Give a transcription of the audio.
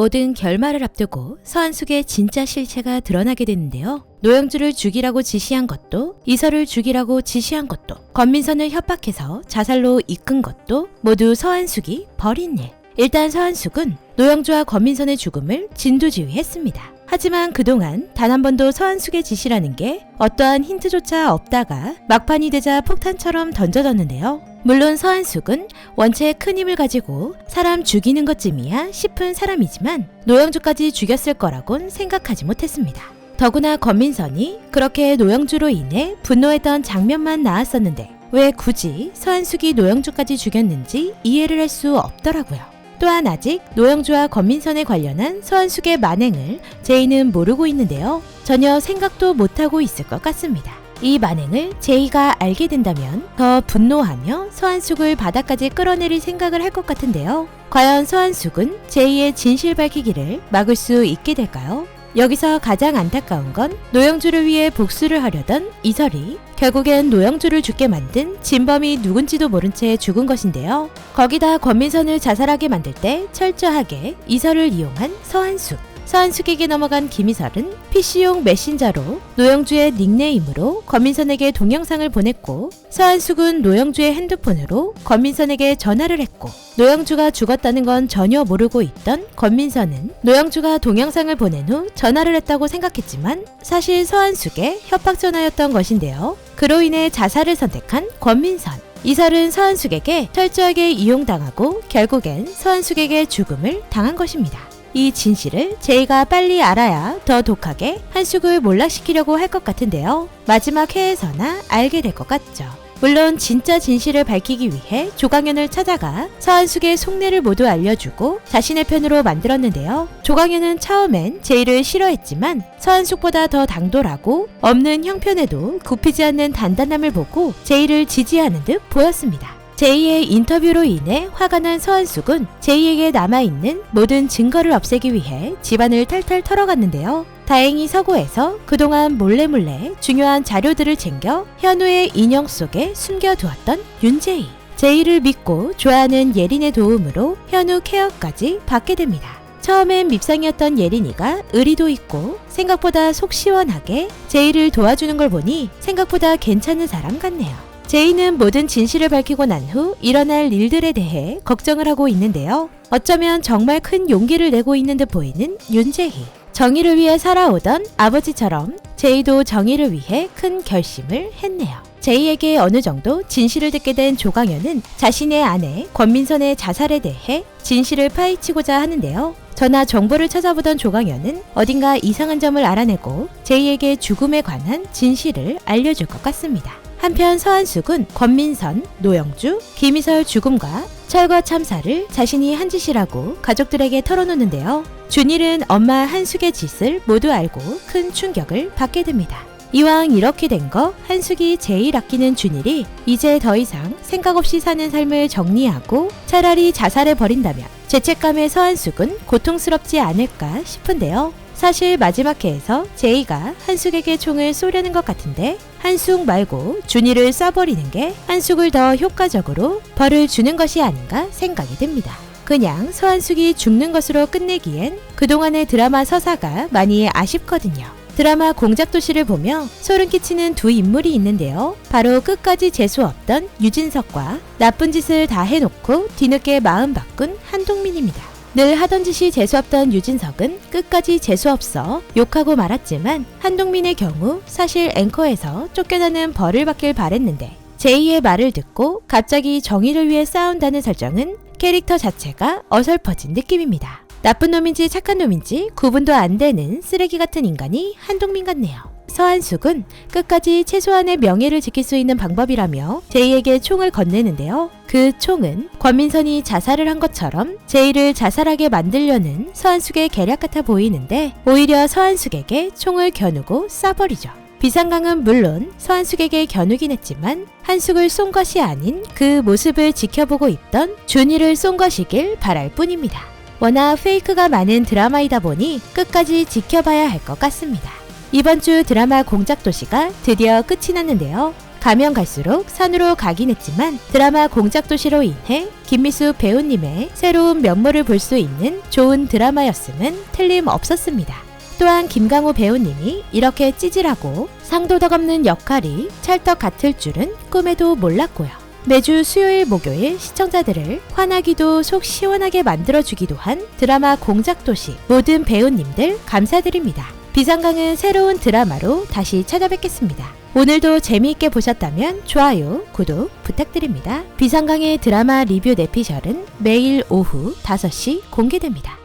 모든 결말을 앞두고 서한숙의 진짜 실체가 드러나게 되는데요. 노영주를 죽이라고 지시한 것도, 이설을 죽이라고 지시한 것도, 권민선을 협박해서 자살로 이끈 것도 모두 서한숙이 벌인 일. 일단 서한숙은 노영주와 권민선의 죽음을 진두지휘했습니다. 하지만 그동안 단 한 번도 서한숙의 지시라는 게 어떠한 힌트조차 없다가 막판이 되자 폭탄처럼 던져졌는데요. 물론 서한숙은 원체 큰 힘을 가지고 사람 죽이는 것쯤이야 싶은 사람이지만 노영주까지 죽였을 거라곤 생각하지 못했습니다. 더구나 권민선이 그렇게 노영주로 인해 분노했던 장면만 나왔었는데 왜 굳이 서한숙이 노영주까지 죽였는지 이해를 할 수 없더라고요. 또한 아직 노영주와 권민선에 관련한 서한숙의 만행을 제이는 모르고 있는데요. 전혀 생각도 못하고 있을 것 같습니다. 이 만행을 제이가 알게 된다면 더 분노하며 서한숙을 바닥까지 끌어내릴 생각을 할 것 같은데요. 과연 서한숙은 제이의 진실 밝히기를 막을 수 있게 될까요? 여기서 가장 안타까운 건 노영주를 위해 복수를 하려던 이설이 결국엔 노영주를 죽게 만든 진범이 누군지도 모른 채 죽은 것인데요. 거기다 권민선을 자살하게 만들 때 철저하게 이설을 이용한 서한숙. 서한숙에게 넘어간 김이설은 PC용 메신저로 노영주의 닉네임으로 권민선에게 동영상을 보냈고, 서한숙은 노영주의 핸드폰으로 권민선에게 전화를 했고, 노영주가 죽었다는 건 전혀 모르고 있던 권민선은 노영주가 동영상을 보낸 후 전화를 했다고 생각했지만 사실 서한숙의 협박 전화였던 것인데요. 그로 인해 자살을 선택한 권민선. 이설은 서한숙에게 철저하게 이용당하고 결국엔 서한숙에게 죽음을 당한 것입니다. 이 진실을 제이가 빨리 알아야 더 독하게 한숙을 몰락시키려고 할 것 같은데요. 마지막 회에서나 알게 될 것 같죠. 물론 진짜 진실을 밝히기 위해 조강현을 찾아가 서한숙의 속내를 모두 알려주고 자신의 편으로 만들었는데요. 조강현은 처음엔 제이를 싫어했지만 서한숙보다 더 당돌하고 없는 형편에도 굽히지 않는 단단함을 보고 제이를 지지하는 듯 보였습니다. 제이의 인터뷰로 인해 화가 난 서한숙은 제이에게 남아있는 모든 증거를 없애기 위해 집안을 탈탈 털어갔는데요. 다행히 서고에서 그동안 몰래몰래 중요한 자료들을 챙겨 현우의 인형 속에 숨겨두었던 윤제이. 제이를 믿고 좋아하는 예린의 도움으로 현우 케어까지 받게 됩니다. 처음엔 밉상이었던 예린이가 의리도 있고 생각보다 속 시원하게 제이를 도와주는 걸 보니 생각보다 괜찮은 사람 같네요. 제이는 모든 진실을 밝히고 난 후 일어날 일들에 대해 걱정을 하고 있는데요. 어쩌면 정말 큰 용기를 내고 있는 듯 보이는 윤제희. 정의를 위해 살아오던 아버지처럼 제이도 정의를 위해 큰 결심을 했네요. 제이에게 어느 정도 진실을 듣게 된 조강현은 자신의 아내 권민선의 자살에 대해 진실을 파헤치고자 하는데요. 전화 정보를 찾아보던 조강현은 어딘가 이상한 점을 알아내고 제이에게 죽음에 관한 진실을 알려줄 것 같습니다. 한편 서한숙은 권민선, 노영주, 김이설 죽음과 철거 참사를 자신이 한 짓이라고 가족들에게 털어놓는데요. 준일은 엄마 한숙의 짓을 모두 알고 큰 충격을 받게 됩니다. 이왕 이렇게 된 거 한숙이 제일 아끼는 준일이 이제 더 이상 생각 없이 사는 삶을 정리하고 차라리 자살해버린다면 죄책감에 서한숙은 고통스럽지 않을까 싶은데요. 사실 마지막 회에서 제이가 한숙에게 총을 쏘려는 것 같은데 한숙 말고 준이를 쏴버리는 게 한숙을 더 효과적으로 벌을 주는 것이 아닌가 생각이 듭니다. 그냥 서한숙이 죽는 것으로 끝내기엔 그동안의 드라마 서사가 많이 아쉽거든요. 드라마 공작도시를 보며 소름 끼치는 두 인물이 있는데요. 바로 끝까지 재수없던 유진석과 나쁜 짓을 다 해놓고 뒤늦게 마음 바꾼 한동민입니다. 늘 하던 짓이 재수없던 유진석은 끝까지 재수없어 욕하고 말았지만 한동민의 경우 사실 앵커에서 쫓겨나는 벌을 받길 바랬는데 제이의 말을 듣고 갑자기 정의를 위해 싸운다는 설정은 캐릭터 자체가 어설퍼진 느낌입니다. 나쁜 놈인지 착한 놈인지 구분도 안 되는 쓰레기 같은 인간이 한동민 같네요. 서한숙은 끝까지 최소한의 명예를 지킬 수 있는 방법이라며 제이에게 총을 건네는데요. 그 총은 권민선이 자살을 한 것처럼 제이를 자살하게 만들려는 서한숙의 계략 같아 보이는데 오히려 서한숙에게 총을 겨누고 쏴버리죠. 비상강은 물론 서한숙에게 겨누긴 했지만 한숙을 쏜 것이 아닌 그 모습을 지켜보고 있던 준이를 쏜 것이길 바랄 뿐입니다. 워낙 페이크가 많은 드라마이다 보니 끝까지 지켜봐야 할 것 같습니다. 이번 주 드라마 공작도시가 드디어 끝이 났는데요. 가면 갈수록 산으로 가긴 했지만 드라마 공작도시로 인해 김미수 배우님의 새로운 면모를 볼 수 있는 좋은 드라마였음은 틀림없었습니다. 또한 김강호 배우님이 이렇게 찌질하고 상도덕 없는 역할이 찰떡 같을 줄은 꿈에도 몰랐고요. 매주 수요일 목요일 시청자들을 환하기도 속 시원하게 만들어주기도 한 드라마 공작도시 모든 배우님들 감사드립니다. 비상강은 새로운 드라마로 다시 찾아뵙겠습니다. 오늘도 재미있게 보셨다면 좋아요, 구독 부탁드립니다. 비상강의 드라마 리뷰 내피셜은 매일 오후 5시 공개됩니다.